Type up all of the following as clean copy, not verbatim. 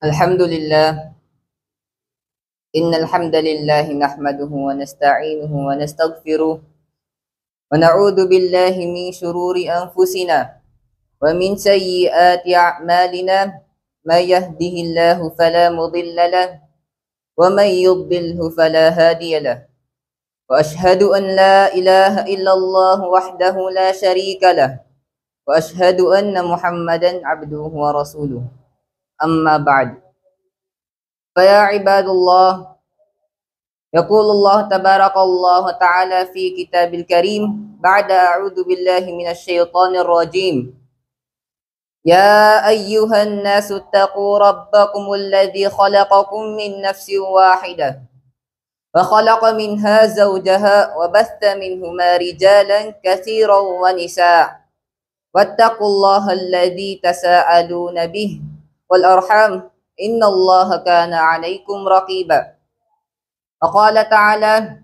الحمد لله. إن الحمد لله نحمده ونستعينه ونستغفره ونعوذ بالله من شرور أنفسنا ومن سيئات أعمالنا. من يهده الله فلا مضل له ومن يضلله فلا هادي له. وأشهد أن لا إله إلا الله وحده لا شريك له وأشهد أن محمدا عبده ورسوله. أما بعد، فيا عباد الله، يقول الله تبارك الله تعالى في كتاب الكريم بعد أعوذ بالله من الشيطان الرجيم: يا أيها الناس اتقوا ربكم الذي خلقكم من نفس واحدة وخلق منها زوجها وبث منهما رجالا كثيرا ونساء واتقوا الله الذي تساءلون به والأرحام إن الله كان عليكم رقيبا. وقال تعالى: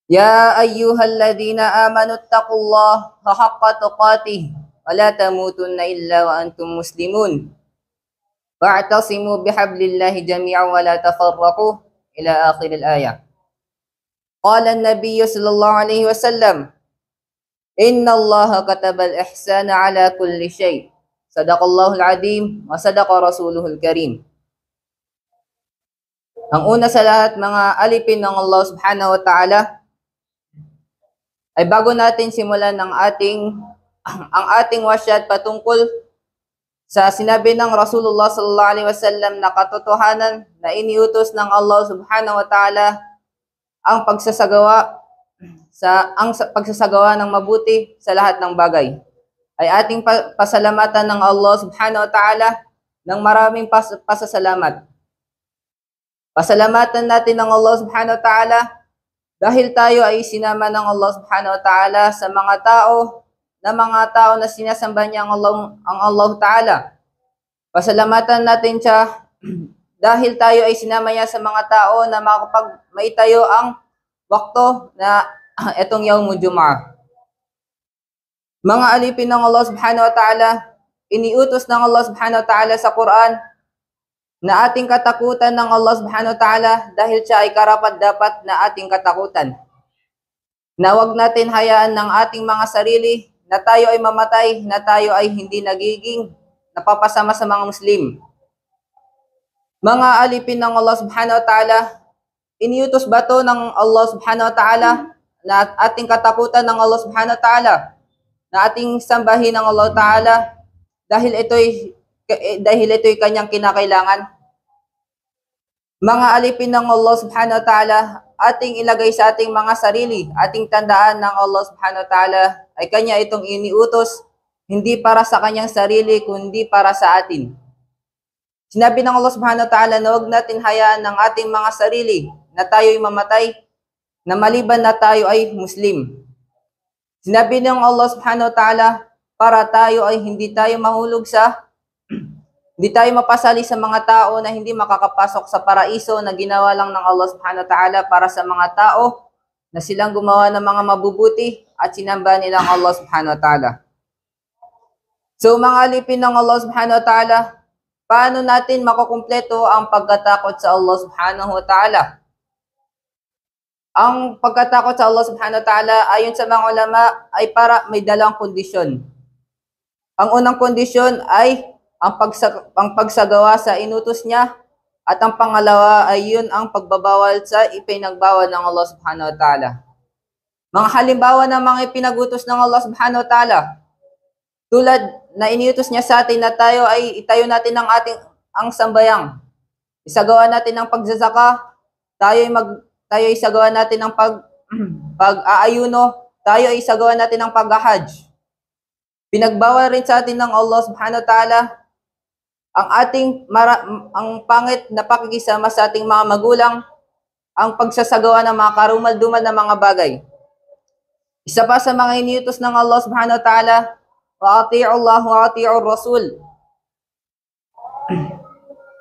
يا أيها الذين آمنوا اتقوا الله حق تقاته ولا تموتن إلا وأنتم مسلمون واعتصموا بحبل الله جميعا ولا تفرقوا إلى آخر الآية. قال النبي صلى الله عليه وسلم: إن الله كتب الإحسان على كل شيء. صدق الله العظيم وصدق رسوله الكريم. Ang una sa lahat, mga alipin ng Allah subhanahu wa ta'ala, ay bago natin simulan ang ating wasyat patungkol sa sinabi ng Rasulullah sallallahu alaihi wasallam na katotohanan na iniutos ng Allah subhanahu wa ta'ala ang pagsasagawa ng mabuti sa lahat ng bagay, ay ating pasalamatan ng Allah subhanahu wa ta'ala ng maraming pasasalamat. Pasalamatan natin ng Allah subhanahu wa ta'ala dahil tayo ay sinama ng Allah subhanahu wa ta'ala sa mga tao na sinasamba niya ang Allah ta'ala. Pasalamatan natin siya dahil tayo ay sinama niya sa mga tao na maitayo ang wakto na itong Yaumul Jumu'ah. Mga alipin ng Allah subhanahu wa ta'ala, iniutos ng Allah subhanahu wa ta'ala sa Quran na ating katakutan ng Allah subhanahu wa ta'ala dahil siya ay karapat-dapat na ating katakutan. Na wag natin hayaan ng ating mga sarili na tayo ay mamatay, na tayo ay hindi nagiging napapasama sa mga Muslim. Mga alipin ng Allah subhanahu wa ta'ala, iniutos ba ito ng Allah subhanahu wa ta'ala na ating katakutan ng Allah subhanahu wa ta'ala, na ating sambahin ng Allah ta'ala dahil ito'y kanyang kinakailangan? Mga alipin ng Allah subhanahu wa ta'ala, ating ilagay sa ating mga sarili, ating tandaan ng Allah subhanahu wa ta'ala ay kanya itong iniutos, hindi para sa kanyang sarili, kundi para sa atin. Sinabi ng Allah subhanahu wa ta'ala na huwag natin hayaan ng ating mga sarili na tayo'y mamatay, na maliban na tayo ay Muslim. Sinabi ng Allah subhanahu wa ta'ala para tayo ay hindi tayo mapasali sa mga tao na hindi makakapasok sa paraiso na ginawa lang ng Allah subhanahu wa ta'ala para sa mga tao na silang gumawa ng mga mabubuti at sinamba nilang Allah subhanahu wa ta'ala. So mga alipin ng Allah subhanahu wa ta'ala, paano natin makukumpleto ang pagkatakot sa Allah subhanahu wa ta'ala? Ang pagkatakot sa Allah subhanahu wa ta'ala ayon sa mga ulama ay may dalawang kondisyon. Ang unang kondisyon ay ang pagsagawa sa inutos niya, at ang pangalawa ay yun ang pagbabawal sa ipinagbawal ng Allah subhanahu wa ta'ala. Mga halimbawa ng mga ipinagutos ng Allah subhanahu wa ta'ala, tulad na iniutos niya sa atin na tayo ay itayo natin ang sambayang, isagawa natin ang pagsasaka, tayo ay isagawa natin ang pag-aayuno, tayo ay isagawa natin ang pag-hajj. Pinagbawal rin sa atin ng Allah subhanahu wa ta'ala ang pangit na pakikisama sa ating mga magulang, ang pagsasagawa ng mga karumal-dumal na mga bagay. Isa pa sa mga iniutos ng Allah subhanahu wa ta'ala, wa ati'u Allah wa ati'u Rasul.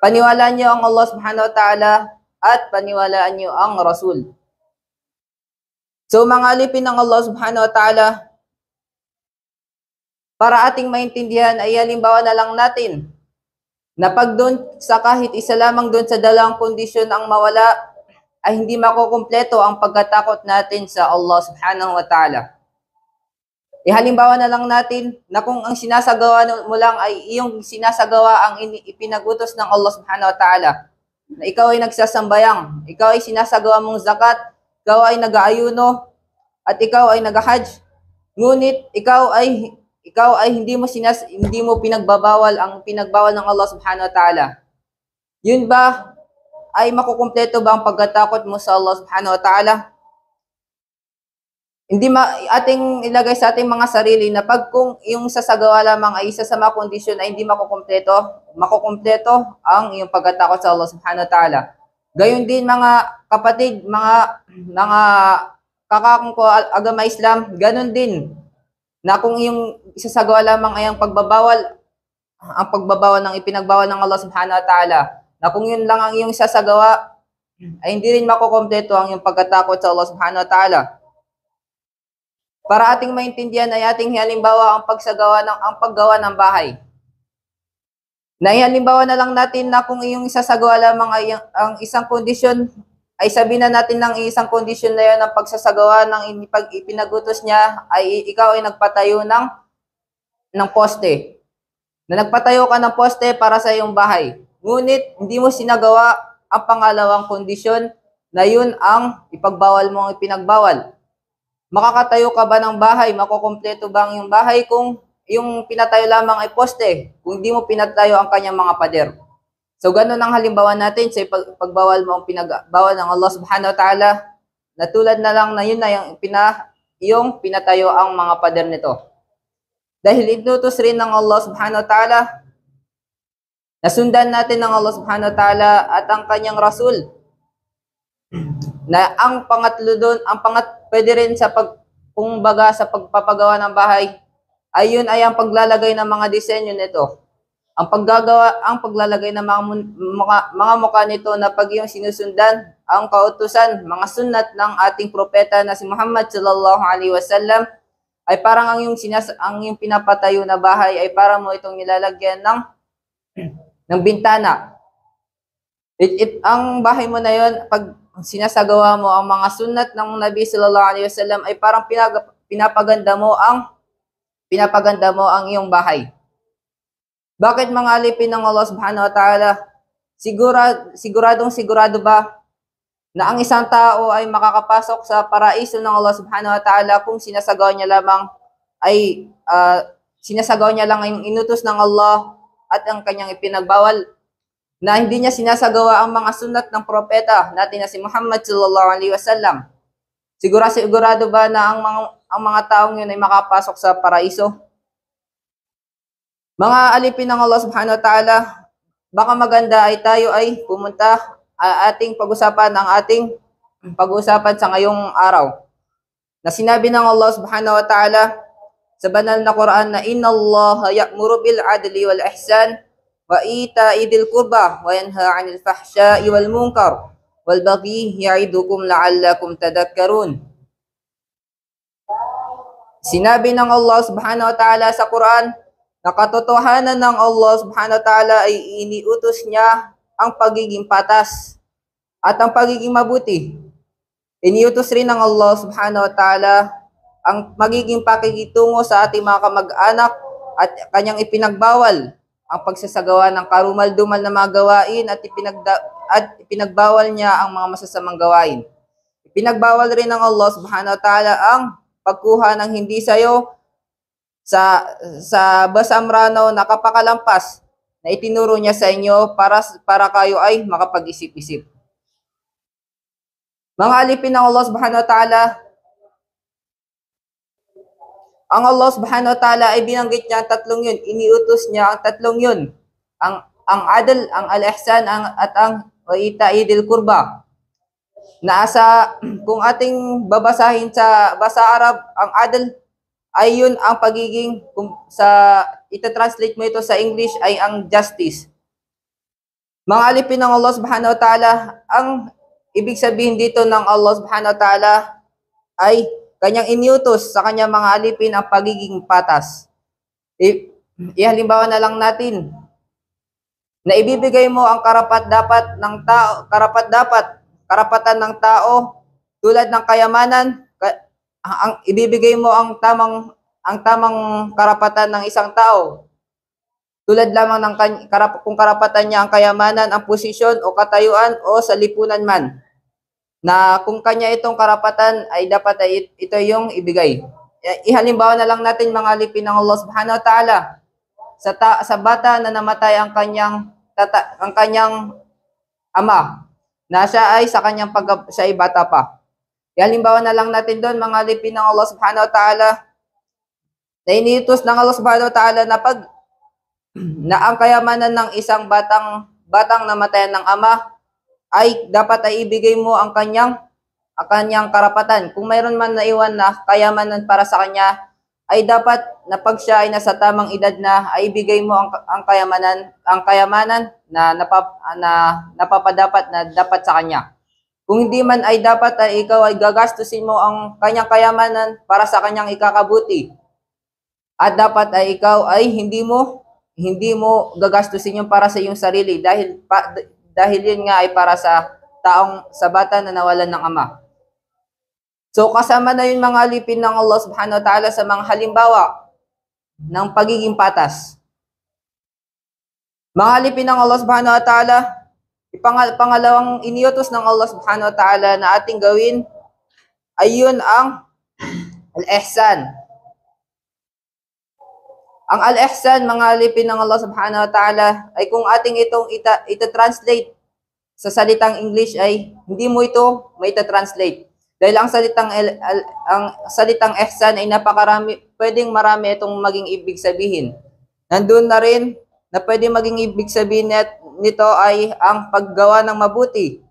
Paniwalaan niyo ang Allah subhanahu wa ta'ala at paniwalaan niyo ang Rasul. So mga alipin ng Allah subhanahu wa ta'ala, para ating maintindihan ay halimbawa na lang natin na pag doon sa kahit isa lamang doon sa dalawang kondisyon ang mawala, ay hindi makukumpleto ang pagkatakot natin sa Allah subhanahu wa ta'ala. Halimbawa na lang natin na kung ang sinasagawa mo lang ay iyong sinasagawa ang ipinagutos ng Allah subhanahu wa ta'ala, na ikaw ay nagsasambayang, ikaw ay sinasagawa mong zakat, ikaw ay nag-aayuno, at ikaw ay nag-hajj, ngunit ikaw ay hindi mo pinagbabawal ang pinagbawal ng Allah subhanahu wa ta'ala. Yun ba ay makukumpleto ba ang pagkatakot mo sa Allah subhanahu wa ta'ala? Hindi ating ilagay sa ating mga sarili na pag kung yung sasagawa lamang ay isa sa mga kondisyon ay hindi makukumpleto ang iyong pagkatakot sa Allah subhanahu wa ta'ala. Gayon din mga kapatid, mga kakakong ko agama Islam, ganon din na kung yung isasagawa lamang ay ang pagbabawal ng ipinagbawal ng Allah subhanahu wa ta'ala, na kung yun lang ang iyong isasagawa, ay hindi rin makukumpleto ang iyong pagkatakot sa Allah subhanahu wa ta'ala. Para ating maintindihan ay ating halimbawa ang paggawa ng bahay. Halimbawa na lang natin na kung iyong isasagawa lamang ay ang isang kondisyon, ay sabihin na natin ng isang kondisyon na yan ang pagsasagawa ng ipinagutos niya ay ikaw ay nagpatayo ng poste. Na nagpatayo ka ng poste para sa iyong bahay. Ngunit hindi mo sinagawa ang pangalawang kondisyon na yun ang ipagbawal mo ang ipinagbawal. Makakatayo ka ba ng bahay? Makukumpleto ba ang iyong bahay kung yung pinatayo lamang ay poste, kung hindi mo pinatayo ang kanyang mga pader? So, ganun ang halimbawa natin sa pagbawal mo ang pinagbawal ng Allah subhanahu wa ta'ala, na tulad na lang na yun na yung pinatayo ang mga pader nito. Dahil inutos rin ng Allah subhanahu wa ta'ala, nasundan natin ng Allah subhanahu wa ta'ala at ang kanyang Rasul, na ang pangatlo doon, pwede rin sa sa pagpapagawa ng bahay, ayun ay ang paglalagay ng mga disenyo nito. Ang paglalagay ng mga mukha nito na pag yung sinusundan ang kautusan, mga sunnat ng ating propeta na si Muhammad sallallahu alaihi wasallam, ay parang ang yung pinapatayo na bahay ay parang mo itong nilalagyan ng bintana. Ang bahay mo na yon, pag sinasagawa mo ang mga sunnat ng Nabi sallallahu alaihi wasallam, ay parang pinapaganda mo ang iyong bahay. Bakit mga alipin ng Allah subhanahu wa ta'ala? Sigurado ba na ang isang tao ay makakapasok sa paraiso ng Allah subhanahu wa ta'ala kung sinasagawa niya lang ang inutos ng Allah at ang kanyang ipinagbawal, na hindi niya sinasagawa ang mga sunat ng propeta natin na si Muhammad sallallahu alaihi wasallam? Sigurado ba na ang mga taong yun ay makapasok sa paraiso? Mga alipin ng Allah subhanahu wa ta'ala, baka maganda ay tayo ay pumunta ating pag-usapan sa ngayong araw. Na sinabi ng Allah subhanahu wa ta'ala sa banal na Quran na inna Allah ya'muru bil adli wal ihsan wa ita'i dzil qurba wa yanha 'anil fahsya'i wal munkar wal baghi ya'idukum la'allakum tadhakkarun. Sinabi ng Allah subhanahu wa ta'ala sa Quran na katotohanan ng Allah subhanahu wa ta'ala ay iniutos niya ang pagiging patas at ang pagiging mabuti. Iniutos rin ng Allah subhanahu wa ta'ala ang magiging pakikitungo sa ating mga kamag-anak at kanyang ipinagbawal ang pagsasagawa ng karumal-dumal na mga gawain at ipinagbawal niya ang mga masasamang gawain. Ipinagbawal rin ng Allah subhanahu wa ta'ala ang pagkuha ng hindi sayo sa basamrano na kapakalampas na itinuro niya sa inyo para kayo ay makapag-isip-isip. Mga alipin ng Allah subhanahu wa ta'ala, ang Allah subhanahu wa ta'ala ay binanggit niya ang tatlong yun, iniutos niya ang tatlong yun, ang adl, ang al-ihsan, at ang ita'i dzil qurba. Kung ating babasahin sa basa Arab, ang adl ay yun ang pagiging, ita-translate mo ito sa English ay ang justice. Mga alipin ng Allah subhanahu wa ta'ala, ang ibig sabihin dito ng Allah subhanahu wa ta'ala ay kanyang iniutos sa kanyang mga alipin ang pagiging patas. Ihalimbawa na lang natin na ibibigay mo ang karapatan ng tao tulad ng kayamanan, ang ibibigay mo ang tamang karapatan ng isang tao tulad lamang ng kung karapatan niya ang kayamanan, ang posisyon o katayuan o sa lipunan man, na kung kanya itong karapatan ay dapat ay ito yung ibigay. Ihalimbawa na lang natin mga alipin ng Allah subhanahu wa ta'ala sa bata na namatay ang kanyang ama, na siya ay siya ay bata pa. Halimbawa na lang natin doon mga alipin ng Allah subhanahu wa ta'ala na iniutos ng Allah subhanahu wa ta'ala na ang kayamanan ng isang batang namatayan ng ama ay dapat ay ibigay mo ang kanyang karapatan. Kung mayroon man naiwan na kayamanan para sa kanya, ay dapat na pag siya ay nasa tamang edad na, ay ibigay mo ang kayamanan na napapadapat na dapat sa kanya. Kung hindi man, ay dapat ay ikaw ay gagastusin mo ang kanyang kayamanan para sa kanyang ikakabuti. At dapat ay ikaw ay hindi mo gagastusin yung para sa iyong sarili, dahil yun nga ay para sa bata na nawalan ng ama. So kasama na yun mga alipin ng Allah subhanahu wa ta'ala sa mga halimbawa ng pagiging patas. Mga alipin ng Allah subhanahu wa ta'ala, pangalawang iniutos ng Allah subhanahu wa ta'ala na ating gawin ay yun ang al-ihsan. Ang al-ihsan, mga alipin ng Allah subhanahu wa ta'ala, ay kung ating itong ita-translate sa salitang English ay hindi mo ito maita-translate. Dahil ang salitang ihsan ay pwedeng marami itong maging ibig sabihin. Nandun na rin na pwedeng maging ibig sabihin nito ay ang paggawa ng mabuti.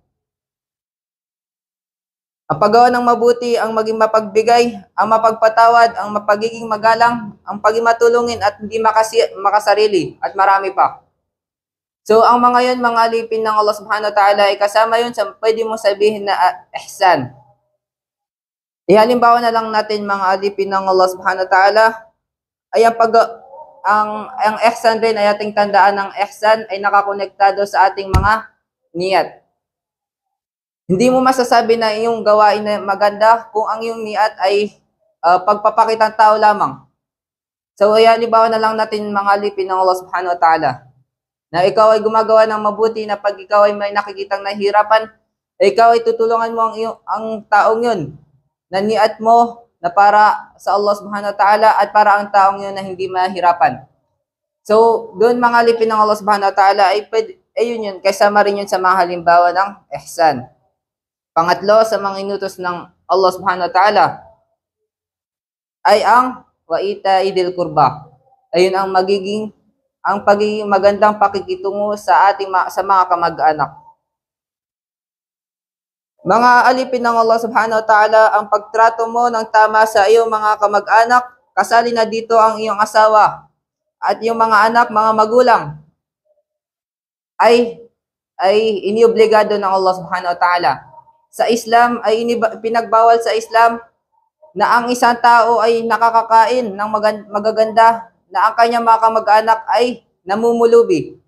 Ang paggawa ng mabuti, ang maging mapagbigay, ang mapagpatawad, ang mapagiging magalang, ang pagiging matulungin at hindi makasarili, at marami pa. So, ang mga yun, mga alipin ng Allah subhanahu wa ta'ala, ay kasama yun sa pwede mo sabihin na ihsan. Ihalimbawa na lang natin mga alipin ng Allah subhanahu wa ta'ala, ay ang ihsan rin ay ating tandaan ng ihsan ay nakakonektado sa ating mga niyat. Hindi mo masasabi na iyong gawain na maganda kung ang iyong niyat ay pagpapakitang tao lamang. So, halimbawa na lang natin mga alipin ng Allah subhanahu wa ta'ala, na ikaw ay gumagawa ng mabuti, na pag ikaw ay may nakikitang nahihirapan, ikaw ay tutulungan mo ang taong yun, na niyat mo na para sa Allah subhanahu wa ta'ala at para ang taong yun na hindi mahirapan. So, doon mga alipin ng Allah subhanahu wa ta'ala ay yun, kasama rin yun sa mga halimbawa ng ihsan. Pangatlo, sa mga inutos ng Allah subhanahu wa ta'ala ay ang wa'ita idil kurba. Ayun ang pagiging magandang pakikitungo sa mga kamag-anak. Mga alipin ng Allah subhanahu wa ta'ala, ang pagtrato mo ng tama sa iyong mga kamag-anak, kasali na dito ang iyong asawa at iyong mga anak, mga magulang, ay iniobligado ng Allah subhanahu wa ta'ala. Sa Islam ay pinagbawal sa Islam na ang isang tao ay nakakakain ng magaganda, na ang kanyang mga kamag-anak ay namumulubi.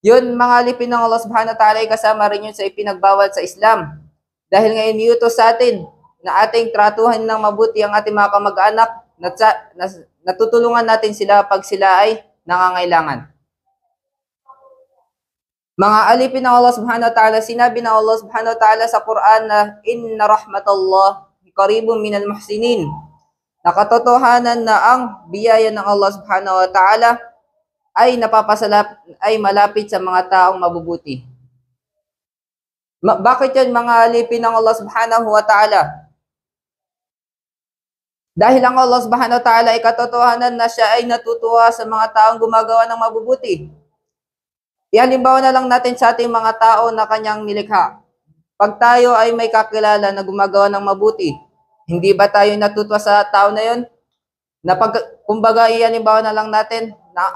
Yun, mga alipin ng Allah subhanahu wa ta'ala, ay kasama rin yun sa ipinagbawal sa Islam. Dahil ngayon iniutos sa atin na ating tratuhan ng mabuti ang ating mga kamag-anak, natutulungan natin sila pag sila ay nangangailangan. Mga alipin ng Allah subhanahu wa ta'ala, sinabi ng Allah subhanahu wa ta'ala sa Quran na inna rahmatullah qaribun minal muhsinin. Nakatotohanan na ang biyaya ng Allah subhanahu wa ta'ala ay malapit sa mga taong mabubuti. Bakit yan, mga alipin ng Allah subhanahu wa ta'ala? Dahil ang Allah subhanahu wa ta'ala ay katotohanan na siya ay natutuwa sa mga taong gumagawa ng mabubuti. Halimbawa na lang natin sa ating mga tao na kanyang nilikha. Pag tayo ay may kakilala na gumagawa ng mabuti, hindi ba tayo natutuwa sa tao na yon? Kumbaga, halimbawa na lang natin na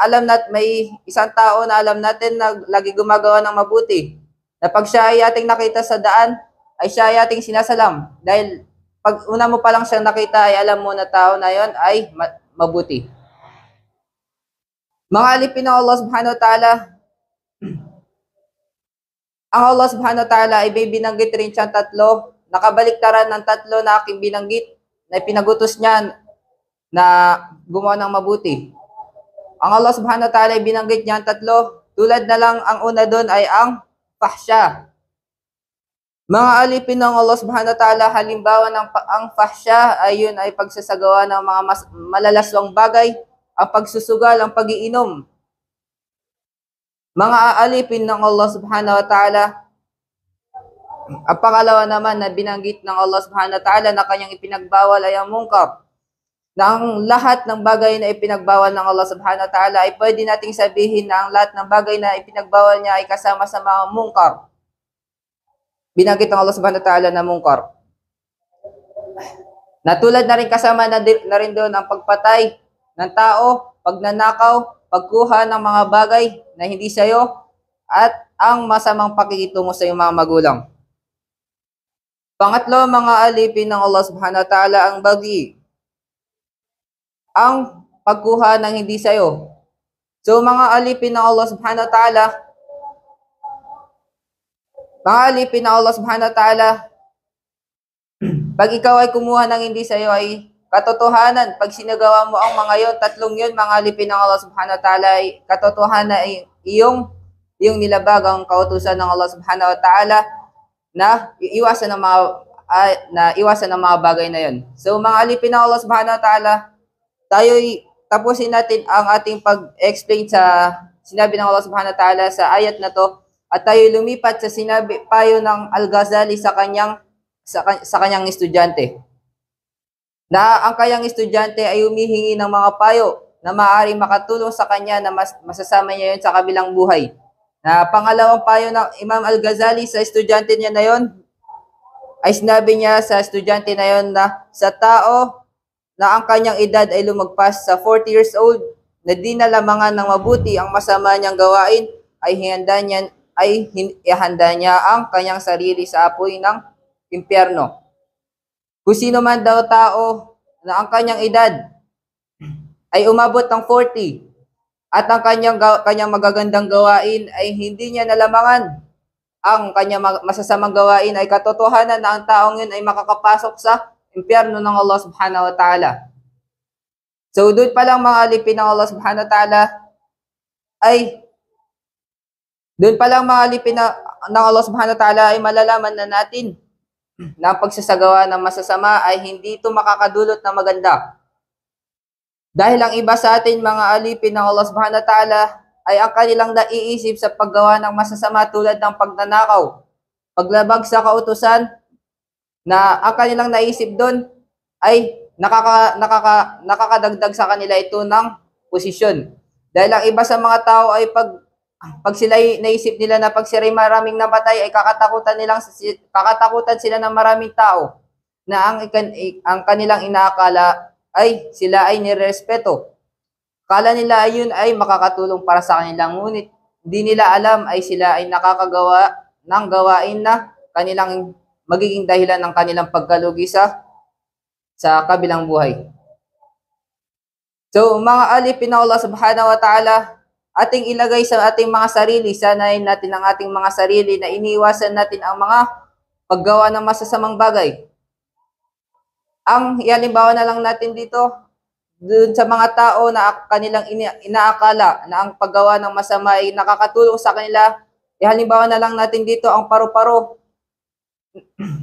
may isang tao na alam natin na lagi gumagawa ng mabuti, na pag siya ay ating nakita sa daan, ay siya ay ating sinasalam. Dahil pag una mo pa lang siyang nakita, ay alam mo na tao na yon ay mabuti. Mga alipin ng Allah subhanahu wa ta'ala, Ang Allah subhanahu wa ta'ala ay may binanggit rin siyang tatlo, nakabaliktaran ng tatlo na aking binanggit, na pinagutos niya na gumawa ng mabuti. Ang Allah subhanahu wa ta'ala ay binanggit niya ang tatlo, tulad na lang ang una doon ay ang fahsya. Mga alipin ng Allah subhanahu wa ta'ala, halimbawa ng ang fahsya ay yun ay pagsasagawa ng mga malalaswang bagay, ang pagsusugal, ang pagiinom. Mga aalipin ng Allah subhanahu wa ta'ala, ang pangalawa naman na binanggit ng Allah subhanahu wa ta'ala na kanyang ipinagbawal ay ang mungkar. Na ang lahat ng bagay na ipinagbawal ng Allah subhanahu wa ta'ala ay pwede nating sabihin na ang lahat ng bagay na ipinagbawal niya ay kasama sa mga mungkar. Binanggit ng Allah subhanahu wa ta'ala na mungkar. Natulad na rin kasama na rin doon ang pagpatay ng tao, pagnanakaw, pagkuha ng mga bagay na hindi sa'yo, at ang masamang pakikitungo sa iyong mga magulang. Pangatlo, mga alipin ng Allah subhanahu wa ta'ala ang baghi, ang pagkuha ng hindi sa'yo. So mga alipin ng Allah subhanahu wa ta'ala, mga alipin ng Allah subhanahu wa ta'ala, pag ikaw ay kumuha ng hindi sa'yo ay katotohanan. Pag sinagawa mo ang mga yon, tatlong yon, mga alipin ng Allah subhanahu wa ta'ala, ay katotohanan ay iyong nilabag ang kautusan ng Allah subhanahu wa ta'ala na iwasan ng mga bagay na yon. So mga alipin ng Allah subhanahu wa ta'ala, tayo'y tapusin natin ang ating pag-explain sa sinabi ng Allah subhanahu wa ta'ala sa ayat na to, at tayo lumipat sa sinabi payo ng Al-Ghazali sa kanyang estudyante. Na ang kanyang estudyante ay humihingi ng mga payo na maaaring makatulong sa kanya na masasama niya yun sa kabilang buhay. Na pangalawang payo ng Imam Al-Ghazali sa estudyante niya na yon ay sinabi niya sa estudyante na yon na sa tao na ang kanyang edad ay lumagpas sa 40 years old, na di na lamangan ng mabuti ang masama niyang gawain, ay ihanda niya ang kanyang sarili sa apoy ng impyerno. Kung sino man daw tao na ang kanyang edad ay umabot ng 40 at ang kanyang magagandang gawain ay hindi niya nalamangan ang kanyang masasamang gawain, ay katotohanan na ang taong yun ay makakapasok sa impyerno ng Allah subhanahu wa ta'ala. So doon pa lang mga alipin ng Allah subhanahu wa ta'ala ng Allah subhanahu wa ta'ala ay malalaman na natin na ang pagsasagawa ng masasama ay hindi ito makakadulot ng maganda. Dahil ang iba sa atin mga alipin ng Allah subhanahu wa ta'ala ay ang kanilang naiisip sa paggawa ng masasama tulad ng pagnanakaw, paglabag sa kautusan, na ang kanilang naisip doon ay nakakadagdag sa kanila ito ng posisyon. Dahil ang iba sa mga tao ay pag sila naisip nila na pag sila maraming namatay ay kakatakutan sila ng maraming tao, na ang kanilang inaakala ay sila ay nirespeto. Kala nila ayun ay makakatulong para sa kanilang, ngunit hindi nila alam ay sila ay nakakagawa ng gawain na kanilang magiging dahilan ng kanilang pagkalugi sa kabilang buhay. So mga alipin ng Allah subhanahu wa ta'ala, ating ilagay sa ating mga sarili, sanayin natin ang ating mga sarili na iniiwasan natin ang mga paggawa ng masasamang bagay. Ang halimbawa na lang natin dito, dun sa mga tao na kanilang inaakala na ang paggawa ng masama ay nakakatulong sa kanila, halimbawa na lang natin dito ang paru-paro,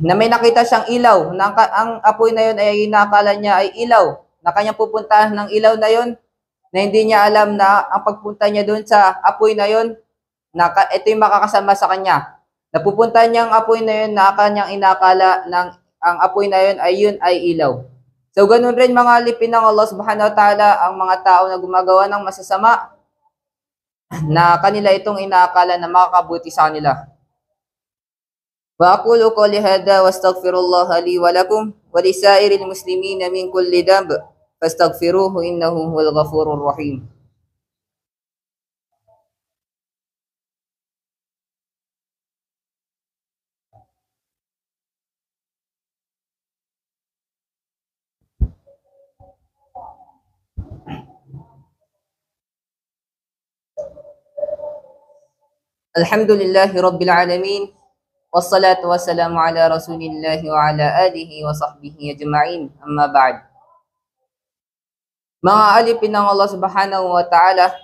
na may nakita siyang ilaw, na ang apoy na yun ay inaakala niya ay ilaw, na kanyang pupuntahan ng ilaw na yun, na hindi niya alam na ang pagpunta niya doon sa apoy na yun, na ito yung makakasama sa kanya. Napupuntahan niya ang apoy na yun na kanyang inakala ng ang apoy na yun ay ilaw. So, ganun rin mga alipin ng Allah subhanahu wa ta'ala ang mga tao na gumagawa ng masasama na kanila itong inaakala na makakabuti sa kanila. Wa aqulu qawli hadha wa astaghfirullaha li wa lakum wa lisairil muslimina min kulli dhanb fastaghfiruhu innahu huwal ghafurur rahim. Alhamdulillahi Rabbil Alamin. Wassalatu wassalamu ala Rasulillahi wa ala alihi wa sahbihi ajma'in. Amma ba'd. Mga alipin ng Allah Subhanahu wa Ta'ala,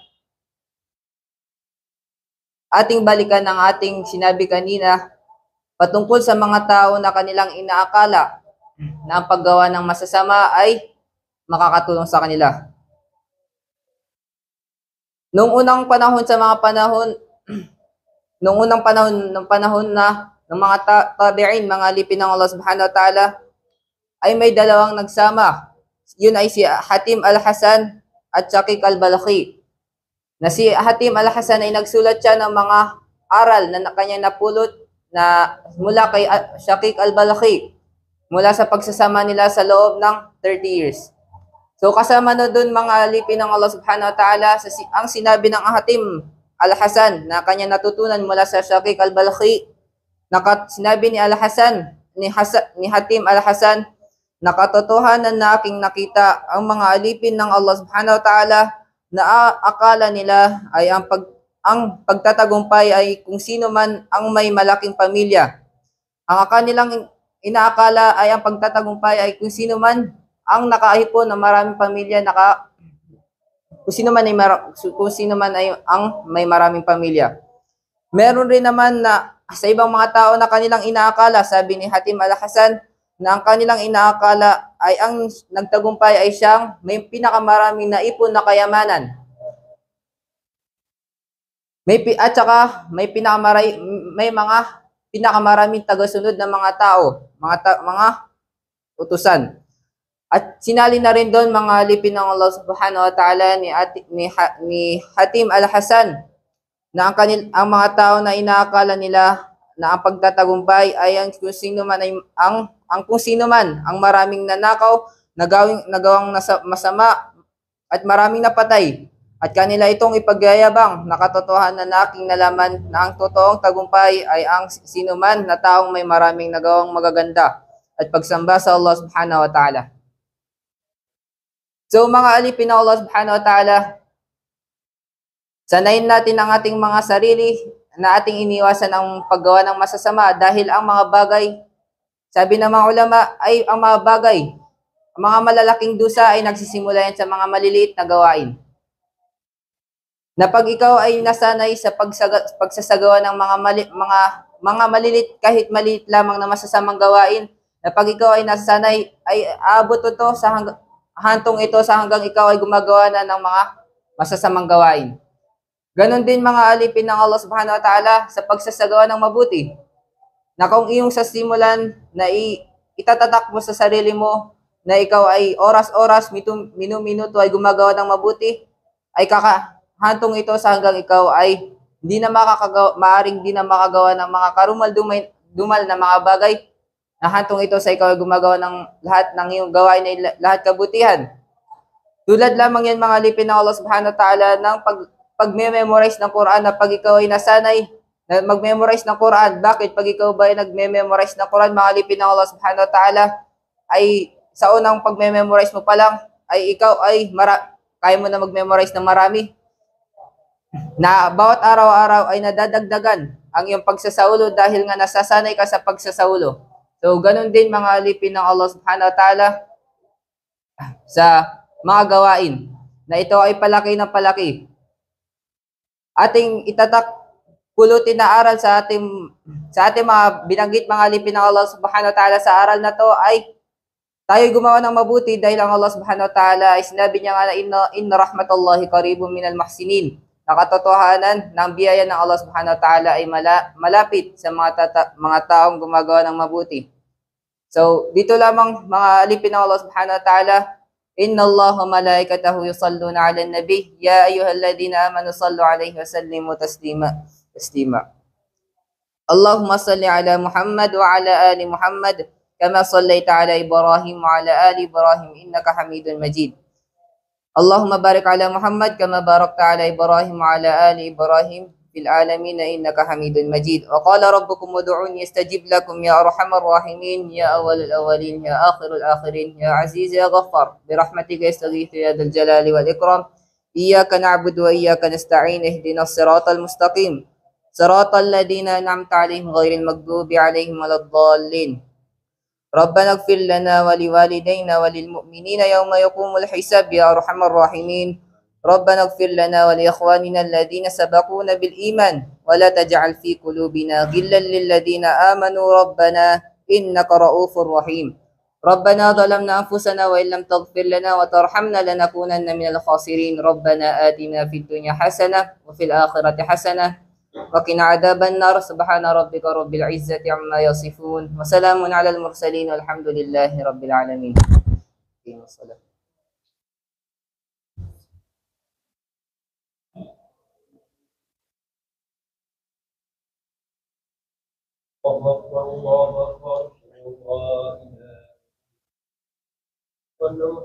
ating balikan ang ating sinabi kanina patungkol sa mga tao na kanilang inaakala na ang paggawa ng masasama ay makakatulong sa kanila. Noong unang panahon na ng mga tabi'in, mga alipin ng Allah Subhanahu wa Ta'ala, ay may dalawang nagsama. Yun ay si Hatim al-Hasan at Shaqiq al-Balkhi. Na si Hatim al-Hasan ay nagsulat siya ng mga aral na kanyang napulot na mula kay Shaqiq al-Balkhi, mula sa pagsasama nila sa loob ng 30 years. So kasama na doon mga alipin ng Allah Subhanahu wa Ta'ala ang sinabi ng Hatim al-Hasan na kanya natutunan mula sa Shaqiq al-Balkhi. Sinabi ni al-Hasan, ni Hatim al-Hasan, nakatotohanan na aking nakita ang mga alipin ng Allah Subhanahu wa Ta'ala na akala nila ay ang pagtatagumpay ay kung sino man ang may malaking pamilya. Ang kanilang inaakala ay ang pagtatagumpay ay kung sino man ang nakaipon ng maraming pamilya, kung sino man ay ang may maraming pamilya. Meron rin naman na sa ibang mga tao na kanilang inaakala, sabi ni Hatim al-Hasan, na ang kanilang inaakala ay ang nagtagumpay ay siyang may pinakamaraming naipon na kayamanan. May mga pinakamaraming tagasunod na mga tao, mga utusan. At sinali na rin doon mga alipin ng Allah Subhanahu wa Ta'ala ni Hatim al-Hasan na ang mga tao na inaakala nila na ang pagtatagumpay ay ang kung sino man ang maraming nanakaw, nagawang masama at maraming napatay. At kanila itong ipagyayabang, nakatotohanan na aking nalaman na ang totoong tagumpay ay ang sino man na taong may maraming nagawang magaganda at pagsamba sa Allah Subhanahu wa Ta'ala. So mga alipin ng Allah Subhanahu wa Ta'ala, sanayin natin ang ating mga sarili na ating iniwasan ang paggawa ng masasama dahil ang mga bagay, sabi ng mga ulama, ay ang mga bagay, ang mga malalaking dusa ay nagsisimula yan sa mga maliliit na gawain. Na pag ikaw ay nasanay sa pagsasagawa ng mga maliliit, kahit maliit lamang na masasamang gawain, na pag ikaw ay nasanay, ay aabot ito hantong ito sa hanggang ikaw ay gumagawa na ng mga masasamang gawain. Ganon din mga alipin ng Allah Subhanahu wa Ta'ala sa pagsasagawa ng mabuti. Na kung iyong sa simulan na itatatak mo sa sarili mo na ikaw ay oras-oras, minuto ay gumagawa ng mabuti, ay hantong ito sa hanggang ikaw ay maaring di na makagawa ng mga karumal-dumal na mga bagay, na hantong ito sa ikaw ay gumagawa ng lahat ng iyong gawain ay lahat kabutihan. Tulad lamang yan mga alipin ng Allah Subhanahu wa Ta'ala ng pag-memorize ng Quran, na pag ikaw ay nasanay na mag-memorize ng Quran. Bakit? Pag ikaw ba ay nag-memorize ng Quran, mga alipin ng Allah Subhanahu wa Ta'ala, ay sa unang pag-memorize mo pa lang, ay ikaw ay kaya mo na mag-memorize ng marami. Na bawat araw-araw ay nadadagdagan ang iyong pagsasaulo dahil nga nasasanay ka sa pagsasaulo. So, ganun din mga alipin ng Allah Subhanahu wa Ta'ala sa mga gawain, na ito ay palaki ng palaki. Ating pulutin na aral sa ating mga binanggit mga alipin ng Allah Subhanahu wa Ta'ala sa aral na to ay tayo gumawa ng mabuti dahil ang Allah Subhanahu wa Ta'ala ay sinabi niya nga na inna rahmatullahi qaribun minal muhsinin. Nakatotohanan ng biyaya ng Allah Subhanahu wa Ta'ala ay malapit sa mga taong gumagawa ng mabuti. So, dito lamang mga alipin ng Allah Subhanahu wa Ta'ala, inna Allah wa malaikatahu yusalluna 'alan nabi ya ayyuhalladhina amanu sallu 'alaihi wa sallimu taslima. Allahumma salli 'ala Muhammad wa 'ala ali Muhammad kama sallaita 'ala Ibrahim wa 'ala ali Ibrahim innaka Hamidun Majid. Allahumma barik 'ala Muhammad kama barakta 'ala Ibrahim wa 'ala ali Ibrahim fil alamin innaka Hamidun Majid. Wa qala rabbukum ud'uni astajib lakum ya arhamar rahimin ya awwalul awwalin ya akhirul akhirin ya aziz ya ghaffar bi rahmatika yastaghithu ya dzal jalali wal ikram. Iyyaka na'budu wa iyyaka nasta'in ihdinas siratal mustaqim صراط الذين أنعمت عليهم غير المغضوب عليهم ولا الضالين. ربنا اغفر لنا ولوالدينا وللمؤمنين يوم يقوم الحساب يا أرحم الراحمين. ربنا اغفر لنا ولإخواننا الذين سبقونا بالإيمان ولا تجعل في قلوبنا غلا للذين آمنوا ربنا إنك رؤوف رحيم. ربنا ظلمنا أنفسنا وإن لم تغفر لنا وترحمنا لنكونن من الخاسرين. ربنا آتنا في الدنيا حسنة وفي الآخرة حسنة وقنا عذاب النار. سبحان ربك رب العزة عما يصفون وسلام على المرسلين والحمد لله رب العالمين. الصلاة. الله أكبر الله أكبر الله إله إلا الله.